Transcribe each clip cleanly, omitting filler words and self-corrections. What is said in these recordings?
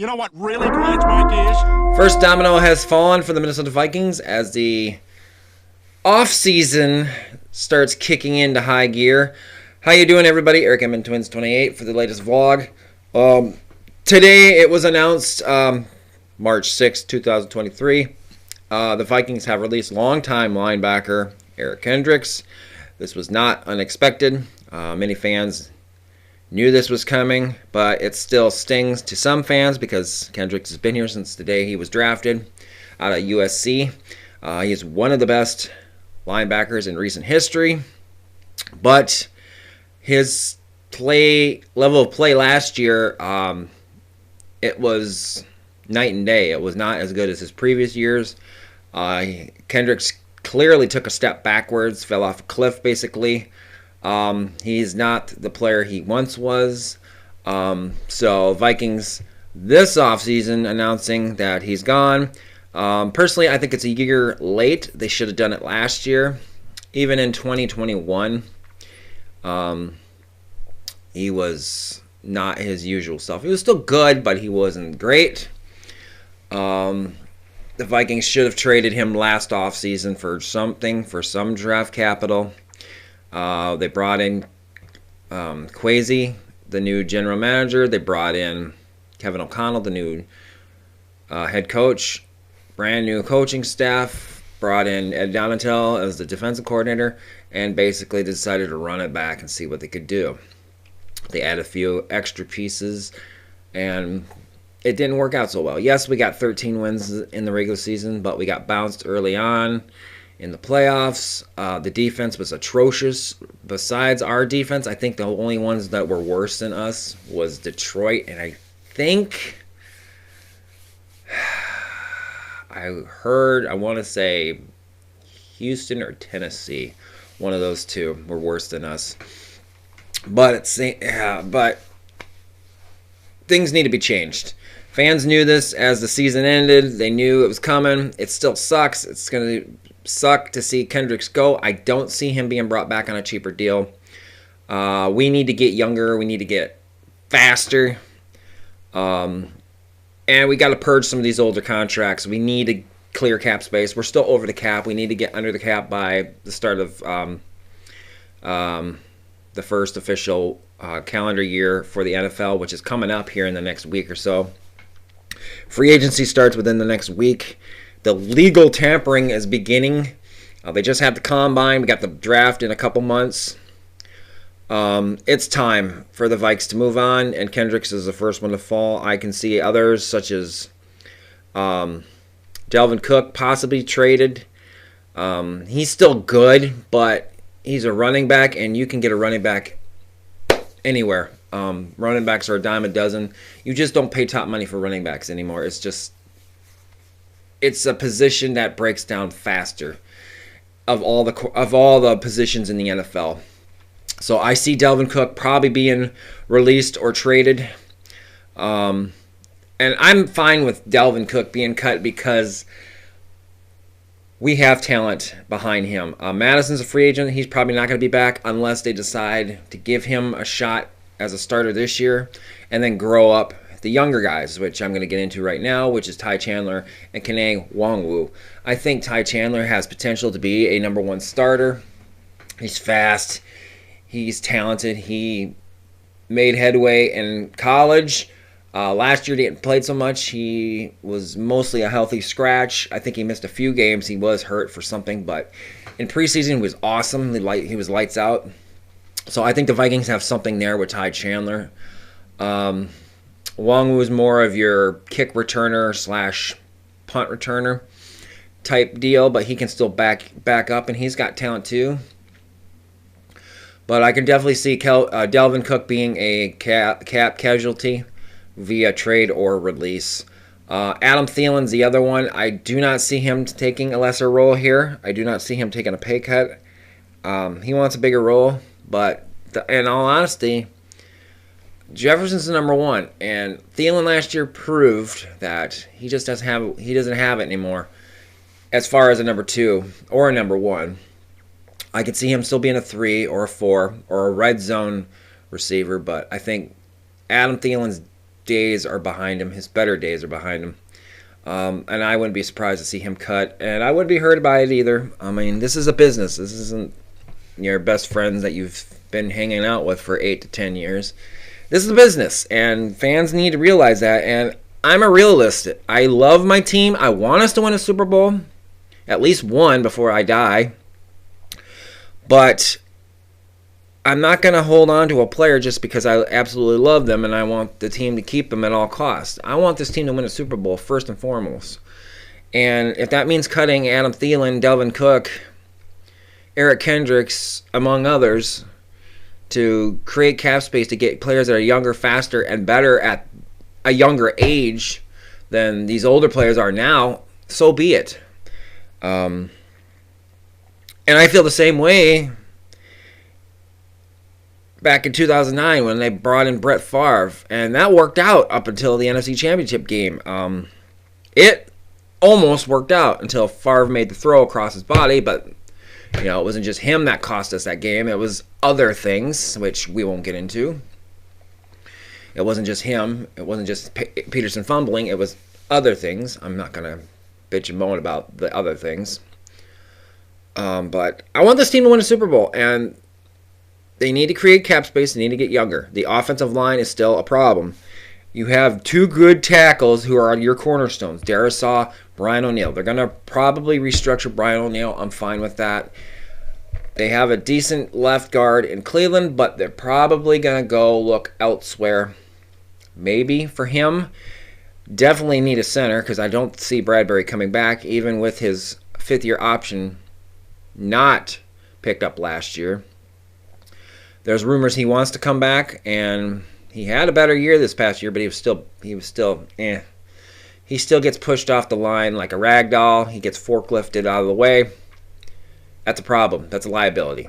You know what really grinds my gears? First domino has fallen for the Minnesota Vikings as the off-season starts kicking into high gear. How you doing, everybody? Eric M. Twins 28 for the latest vlog. Today it was announced March 6, 2023. The Vikings have released longtime linebacker Eric Kendricks. This was not unexpected. Many fans knew this was coming, but it still stings to some fans because Kendricks has been here since the day he was drafted out of USC. He is one of the best linebackers in recent history, but his level of play last year, it was night and day. It was not as good as his previous years. Kendricks clearly took a step backwards, fell off a cliff basically. He's not the player he once was. So Vikings this offseason announcing that he's gone. Personally, I think it's a year late. They should have done it last year. Even in 2021, he was not his usual self. He was still good, but he wasn't great. The Vikings should have traded him last offseason for some draft capital. They brought in Kwesi, the new general manager. They brought in Kevin O'Connell, the new head coach. Brand new coaching staff. Brought in Ed Donatel as the defensive coordinator, and basically decided to run it back and see what they could do. They added a few extra pieces, and it didn't work out so well. Yes, we got 13 wins in the regular season, but we got bounced early on in the playoffs. The defense was atrocious. Besides our defense, I think the only ones that were worse than us was Detroit, and I think I want to say Houston or Tennessee. One of those two were worse than us. But things need to be changed. Fans knew this as the season ended. They knew it was coming. It still sucks. It's going to suck to see Kendricks go. I don't see him being brought back on a cheaper deal. We need to get younger. We need to get faster. And we got to purge some of these older contracts. We need to clear cap space. We're still over the cap. We need to get under the cap by the start of the first official calendar year for the NFL, which is coming up here in the next week or so. Free agency starts within the next week. The legal tampering is beginning. They just had the combine. We got the draft in a couple months. It's time for the Vikes to move on, and Kendricks is the first one to fall. I can see others such as Dalvin Cook possibly traded. He's still good, but he's a running back, and you can get a running back anywhere. Running backs are a dime a dozen. You just don't pay top money for running backs anymore. It's a position that breaks down faster of all the positions in the NFL. So I see Dalvin Cook probably being released or traded. And I'm fine with Dalvin Cook being cut because we have talent behind him. Madison's a free agent. He's probably not going to be back unless they decide to give him a shot as a starter this year and then grow up the younger guys, which I'm going to get into right now, which is Ty Chandler and Kene Nwangwu. I think Ty Chandler has potential to be a number one starter. He's fast. He's talented. He made headway in college. Last year he hadn't played so much. He was mostly a healthy scratch. I think he missed a few games. He was hurt for something, but in preseason he was awesome. He was lights out. So I think the Vikings have something there with Ty Chandler. Nwangwu is more of your kick returner / punt returner type deal, but he can still back up, and he's got talent too. But I can definitely see Dalvin Cook being a cap casualty via trade or release. Adam Thielen's the other one. I do not see him taking a lesser role here. I do not see him taking a pay cut. He wants a bigger role, but in all honesty, Jefferson's the number one, and Thielen last year proved that he just doesn't have it anymore as far as a number two or a number one. I could see him still being a 3 or a 4 or a red zone receiver, but I think Adam Thielen's days are behind him. His better days are behind him. And I wouldn't be surprised to see him cut. And I wouldn't be hurt by it either. I mean, this is a business. This isn't your best friends that you've been hanging out with for 8 to 10 years. This is a business, and fans need to realize that. And I'm a realist. I love my team. I want us to win a Super Bowl, at least one before I die. But I'm not going to hold on to a player just because I absolutely love them and I want the team to keep them at all costs. I want this team to win a Super Bowl first and foremost. And if that means cutting Adam Thielen, Delvin Cook, Eric Kendricks, among others, to create cap space to get players that are younger, faster, and better at a younger age than these older players are now, so be it. And I feel the same way back in 2009 when they brought in Brett Favre, and that worked out up until the NFC Championship game. It almost worked out until Favre made the throw across his body, but it wasn't just him that cost us that game. It was other things, which we won't get into. It wasn't just him. It wasn't just Peterson fumbling. It was other things. I'm not going to bitch and moan about the other things. But I want this team to win a Super Bowl, and they need to create cap space. They need to get younger. The offensive line is still a problem. You have two good tackles who are your cornerstones, Darisaw, Brian O'Neill. They're going to probably restructure Brian O'Neill. I'm fine with that. They have a decent left guard in Cleveland, but they're probably going to go look elsewhere. Maybe for him. Definitely need a center because I don't see Bradbury coming back, even with his fifth-year option not picked up last year. There's rumors he wants to come back, and he had a better year this past year, but he was still eh. He still gets pushed off the line like a rag doll. He gets forklifted out of the way. That's a problem. That's a liability.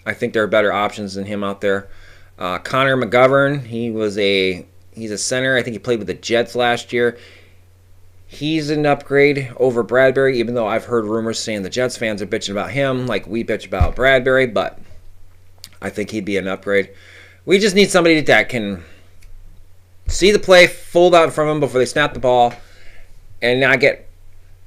I think there are better options than him out there. Connor McGovern, he's a center. I think he played with the Jets last year. He's an upgrade over Bradbury, even though I've heard rumors saying the Jets fans are bitching about him like we bitch about Bradbury, but I think he'd be an upgrade. We just need somebody that can see the play, fold out in front of them before they snap the ball, and not get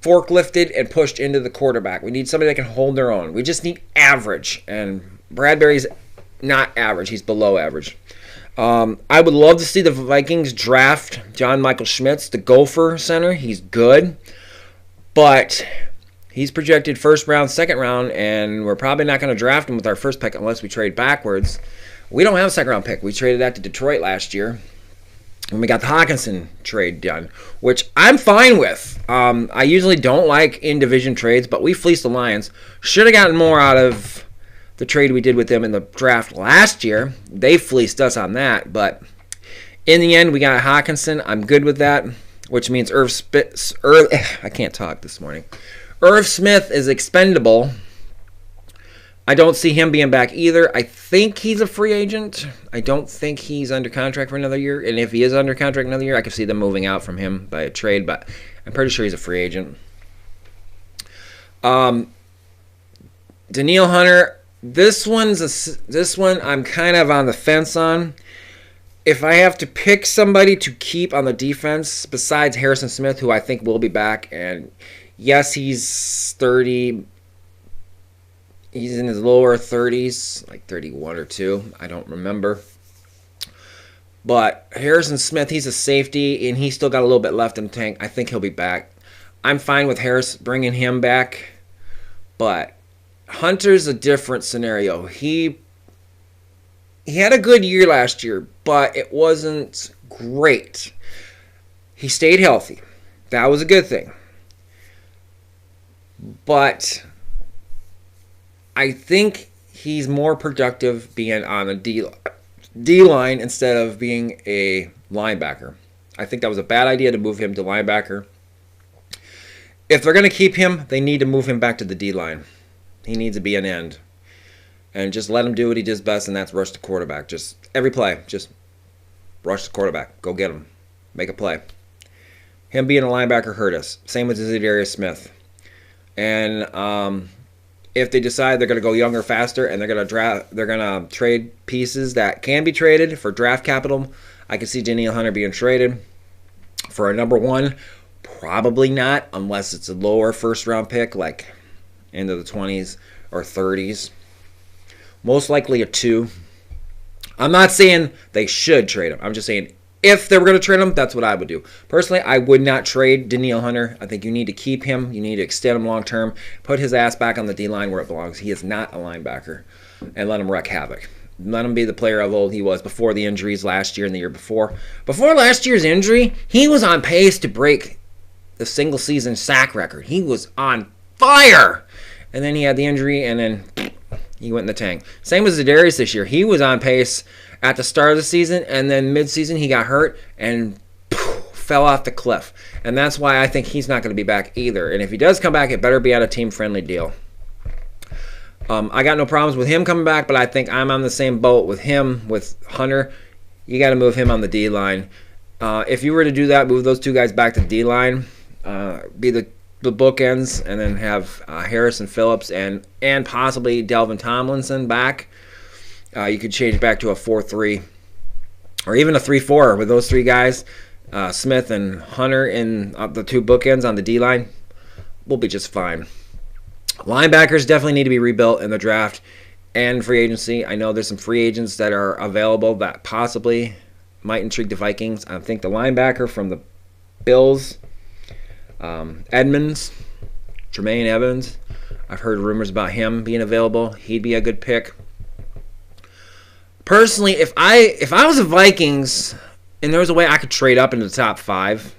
forklifted and pushed into the quarterback. We need somebody that can hold their own. We just need average, and Bradbury's not average. He's below average. I would love to see the Vikings draft John Michael Schmitz, the Gopher center. He's good, but he's projected first round, second round, and we're probably not going to draft him with our first pick unless we trade backwards. We don't have a second round pick. We traded that to Detroit last year. And we got the Hawkinson trade done, which I'm fine with. I usually don't like in-division trades, but we fleeced the Lions. Should have gotten more out of the trade we did with them in the draft last year. They fleeced us on that, but in the end, we got Hawkinson. I'm good with that, which means I can't talk this morning. Irv Smith is expendable. I don't see him being back either. I think he's a free agent. I don't think he's under contract for another year. And if he is under contract another year, I could see them moving out from him by a trade, but I'm pretty sure he's a free agent. Daniil Hunter, this one I'm kind of on the fence on. If I have to pick somebody to keep on the defense besides Harrison Smith, who I think will be back, and yes, he's 30. He's in his lower 30s, like 31 or 2. I don't remember. But Harrison Smith, he's a safety, and he's still got a little bit left in the tank. I think he'll be back. I'm fine with Harris bringing him back. But Hunter's a different scenario. He had a good year last year, but it wasn't great. He stayed healthy. That was a good thing. But I think he's more productive being on a D-line instead of being a linebacker. I think that was a bad idea to move him to linebacker. If they're going to keep him, they need to move him back to the D-line. He needs to be an end. And just let him do what he does best, and that's rush the quarterback. Just every play, just rush the quarterback. Go get him. Make a play. Him being a linebacker hurt us. Same with Zadarius Smith. And if they decide they're going to go younger, faster, and they're going to trade pieces that can be traded for draft capital, I can see Danielle Hunter being traded for a number 1. Probably not, unless it's a lower first-round pick, like into the 20s or 30s. Most likely a 2. I'm not saying they should trade him. I'm just saying if they were going to trade him, that's what I would do. Personally, I would not trade Danielle Hunter. I think you need to keep him. You need to extend him long-term. Put his ass back on the D-line where it belongs. He is not a linebacker. And let him wreak havoc. Let him be the player of old he was before the injuries last year and the year before. Before last year's injury, he was on pace to break the single-season sack record. He was on fire. And then he had the injury, and then he went in the tank. Same as Zadarius this year. He was on pace at the start of the season, and then mid-season he got hurt and fell off the cliff. And that's why I think he's not going to be back either. And if he does come back, it better be on a team-friendly deal. I got no problems with him coming back, but I think I'm on the same boat with him, with Hunter. You got to move him on the D-line. If you were to do that, move those two guys back to D-line, be the bookends, and then have Harrison Phillips and possibly Delvin Tomlinson back. You could change back to a 4-3 or even a 3-4 with those 3 guys, Smith and Hunter in the 2 bookends on the D-line. We'll be just fine. Linebackers definitely need to be rebuilt in the draft and free agency. I know there's some free agents that are available that possibly might intrigue the Vikings. I think the linebacker from the Bills, Edmonds, Tremaine Evans, I've heard rumors about him being available. He'd be a good pick. Personally, if I was the Vikings and there was a way I could trade up into the top 5,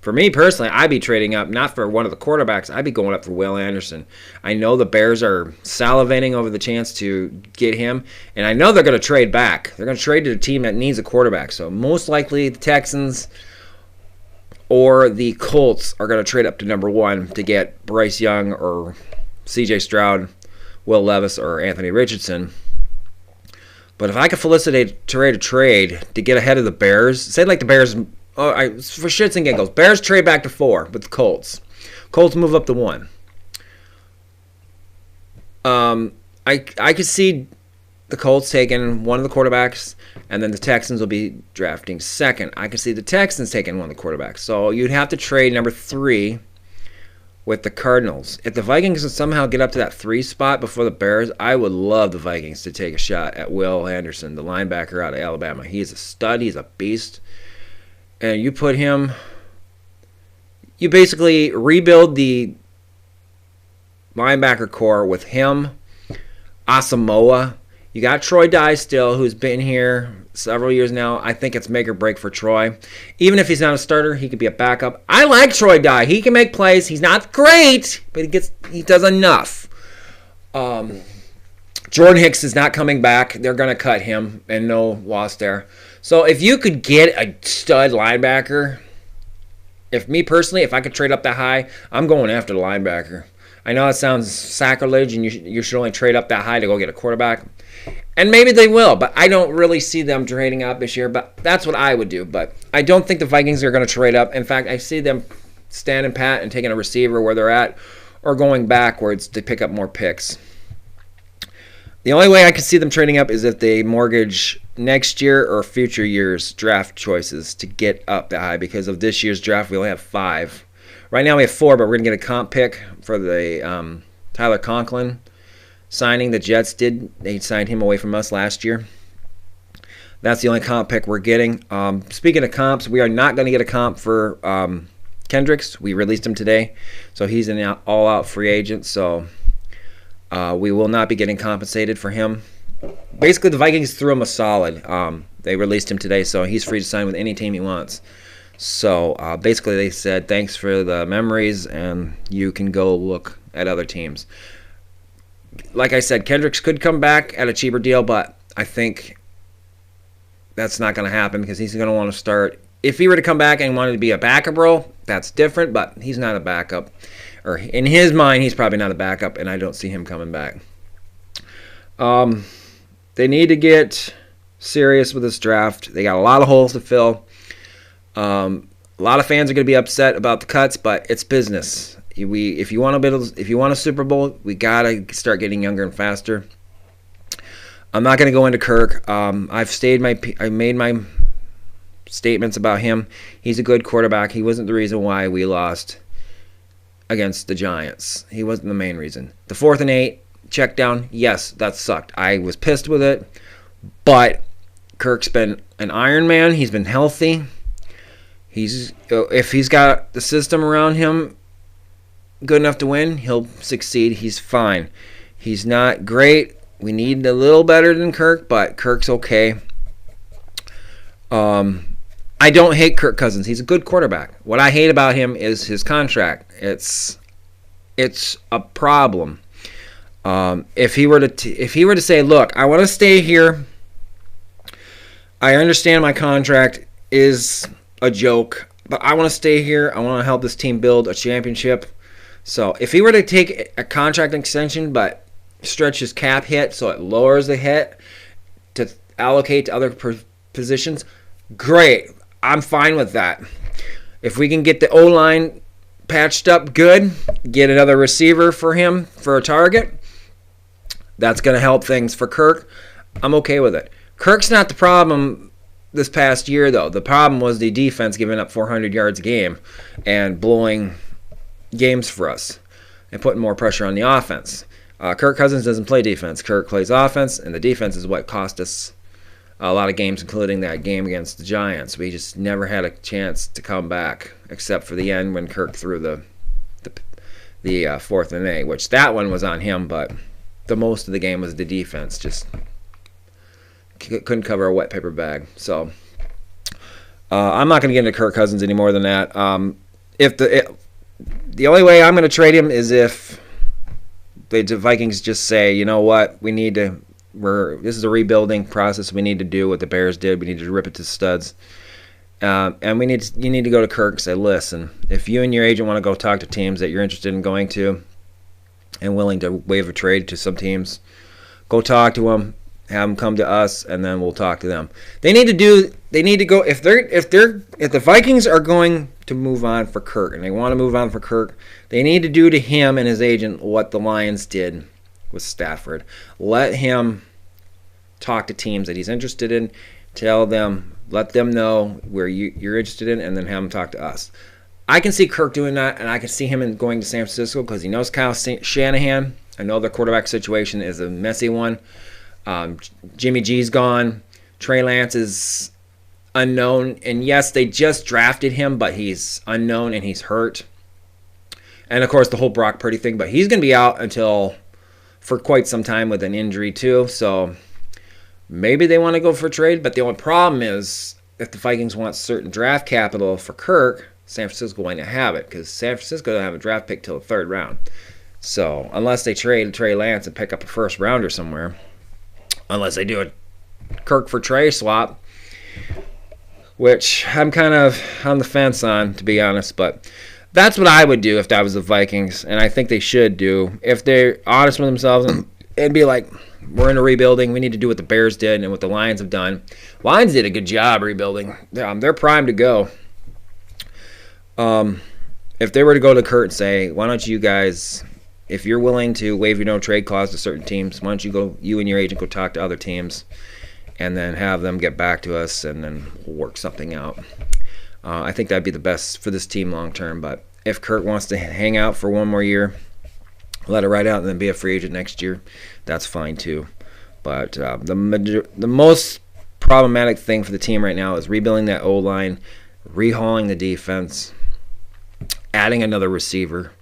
for me personally, I'd be trading up not for one of the quarterbacks. I'd be going up for Will Anderson. I know the Bears are salivating over the chance to get him, and I know they're going to trade back. They're going to trade to a team that needs a quarterback. So most likely the Texans or the Colts are going to trade up to number 1 to get Bryce Young or C.J. Stroud, Will Levis, or Anthony Richardson. But if I could felicitate a trade to get ahead of the Bears, say like the Bears, for shits and giggles, Bears trade back to 4 with the Colts. Colts move up to 1. I could see the Colts taking one of the quarterbacks, and then the Texans will be drafting second. I could see the Texans taking one of the quarterbacks. So you'd have to trade number 3 with the Cardinals. If the Vikings can somehow get up to that 3 spot before the Bears, I would love the Vikings to take a shot at Will Anderson, the linebacker out of Alabama. He's a stud. He's a beast. And you put him, you basically rebuild the linebacker core with him, Asamoah. You got Troy Dye still, who's been here several years now. I think it's make or break for Troy. Even if he's not a starter, he could be a backup. I like Troy Dye. He can make plays. He's not great, but he does enough. Jordan Hicks is not coming back. They're going to cut him, and no loss there. So if you could get a stud linebacker, if I could trade up that high, I'm going after the linebacker. I know it sounds sacrilege, and you should only trade up that high to go get a quarterback. And maybe they will, but I don't really see them trading up this year. But that's what I would do. But I don't think the Vikings are going to trade up. In fact, I see them standing pat and taking a receiver where they're at or going backwards to pick up more picks. The only way I can see them trading up is if they mortgage next year or future years' draft choices to get up that high. Because of this year's draft, we only have 5. Right now we have 4, but we're going to get a comp pick for the Tyler Conklin signing the Jets did. They signed him away from us last year. That's the only comp pick we're getting. Speaking of comps, we are not going to get a comp for Kendricks. We released him today, so he's an all-out free agent. So we will not be getting compensated for him. Basically, the Vikings threw him a solid. They released him today, so he's free to sign with any team he wants. So basically, they said, thanks for the memories, and you can go look at other teams. Like I said, Kendricks could come back at a cheaper deal, but I think that's not going to happen because he's going to want to start. If he were to come back and wanted to be a backup role, that's different, but he's not a backup. Or in his mind, he's probably not a backup, and I don't see him coming back. They need to get serious with this draft. They got a lot of holes to fill. A lot of fans are going to be upset about the cuts, but it's business. If you want a Super Bowl, we gotta start getting younger and faster. I'm not going to go into Kirk. I made my statements about him. He's a good quarterback. He wasn't the reason why we lost against the Giants. He wasn't the main reason. The 4th and 8 check down, yes, that sucked. I was pissed with it, but Kirk's been an Iron Man. He's been healthy. If he's got the system around him good enough to win, he'll succeed. He's fine. He's not great. We need a little better than Kirk, but Kirk's okay. I don't hate Kirk Cousins. He's a good quarterback. What I hate about him is his contract. It's a problem. If he were to say, look, I want to stay here. I understand my contract is a joke, but I want to stay here. I want to help this team build a championship. So if he were to take a contract extension but stretch his cap hit so it lowers the hit to allocate to other positions, great. I'm fine with that. If we can get the O-line patched up good, get another receiver for him for a target, that's going to help things for Kirk. I'm okay with it. Kirk's not the problem this past year, though. The problem was the defense giving up 400 yards a game and blowing games for us and putting more pressure on the offense. Kirk Cousins doesn't play defense. Kirk plays offense, and the defense is what cost us a lot of games, including that game against the Giants. We just never had a chance to come back, except for the end when Kirk threw the 4th and 8, which that one was on him, but the most of the game was the defense. Just couldn't cover a wet paper bag. So I'm not going to get into Kirk Cousins any more than that. The only way I'm going to trade him is if the Vikings just say, you know what, this is a rebuilding process. We need to do what the Bears did. We need to rip it to studs. And you need to go to Kirk and say, listen, if you and your agent want to go talk to teams that you're interested in going to and willing to waive a trade to some teams, go talk to them, have them come to us, and then we'll talk to them. They need to go if the Vikings are going to move on for Kirk and they want to move on for Kirk, they need to do to him and his agent what the Lions did with Stafford. Let him talk to teams that he's interested in, let them know where you're interested in, and then have him talk to us. I can see Kirk doing that, and I can see him going to San Francisco because he knows Kyle Shanahan. I know their quarterback situation is a messy one. Jimmy G's gone. Trey Lance is unknown, and yes, they just drafted him, but he's unknown and he's hurt. And of course, the whole Brock Purdy thing, but he's going to be out for quite some time with an injury too. So maybe they want to go for a trade, but the only problem is if the Vikings want certain draft capital for Kirk, San Francisco going to have it because San Francisco doesn't have a draft pick till the 3rd round. So unless they trade Trey Lance and pick up a 1st rounder somewhere, unless they do a Kirk for Trey swap, which I'm kind of on the fence on, to be honest, but that's what I would do if I was the Vikings, and I think they should do. If they're honest with themselves and be like, we're in a rebuilding, we need to do what the Bears did and what the Lions have done. Lions did a good job rebuilding. They're primed to go. If they were to go to Kurt and say, why don't you guys, if you're willing to waive your no trade clause to certain teams, why don't you and your agent go talk to other teams and then have them get back to us and then we'll work something out. I think that'd be the best for this team long term. But if Kurt wants to hang out for one more year, let it ride out and then be a free agent next year, that's fine too. But the most problematic thing for the team right now is rebuilding that O-line, rehauling the defense, adding another receiver,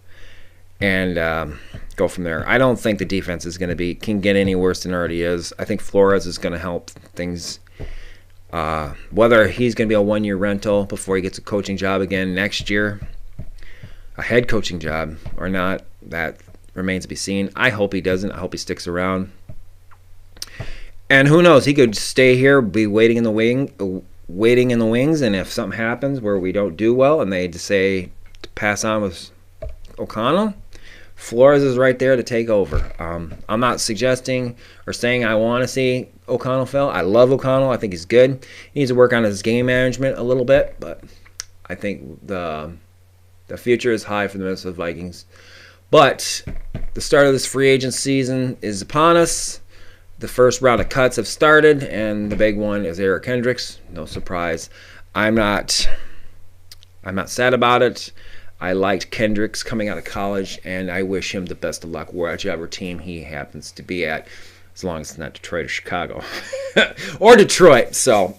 and go from there. I don't think the defense is going to can get any worse than it already is. I think Flores is going to help things. Whether he's going to be a one-year rental before he gets a coaching job again next year, a head coaching job or not, that remains to be seen. I hope he doesn't. I hope he sticks around. And who knows? He could stay here, be waiting in the wings, and if something happens where we don't do well and they say to pass on with O'Connell, Flores is right there to take over. I'm not suggesting or saying I want to see O'Connell fail. I love O'Connell. I think he's good. He needs to work on his game management a little bit, but I think the future is high for the Minnesota Vikings. But the start of this free agent season is upon us. the first round of cuts have started, and the big one is Eric Kendricks. No surprise. I'm not sad about it. I liked Kendricks coming out of college, and I wish him the best of luck whichever team he happens to be at, as long as it's not Detroit or Chicago or Detroit. So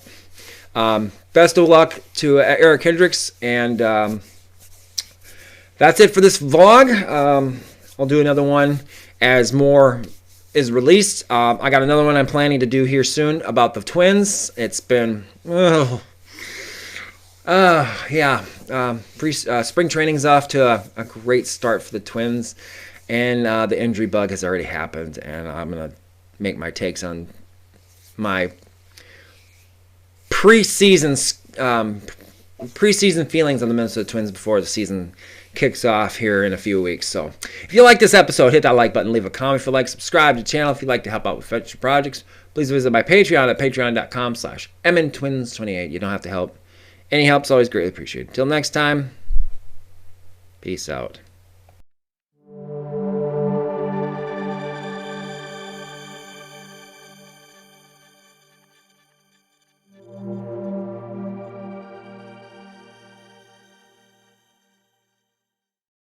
best of luck to Eric Kendricks, and that's it for this vlog. I'll do another one as more is released. I got another one I'm planning to do here soon about the Twins. It's been spring training's off to a great start for the Twins, and the injury bug has already happened, and I'm gonna make my takes on my preseason feelings on the Minnesota Twins before the season kicks off here in a few weeks. So if you like this episode, hit that like button, leave a comment if you like, subscribe to the channel if you'd like to help out with future projects. Please visit my Patreon at patreon.com/MNTwins28. You don't have to help. Any help's always greatly appreciated. Till next time, peace out.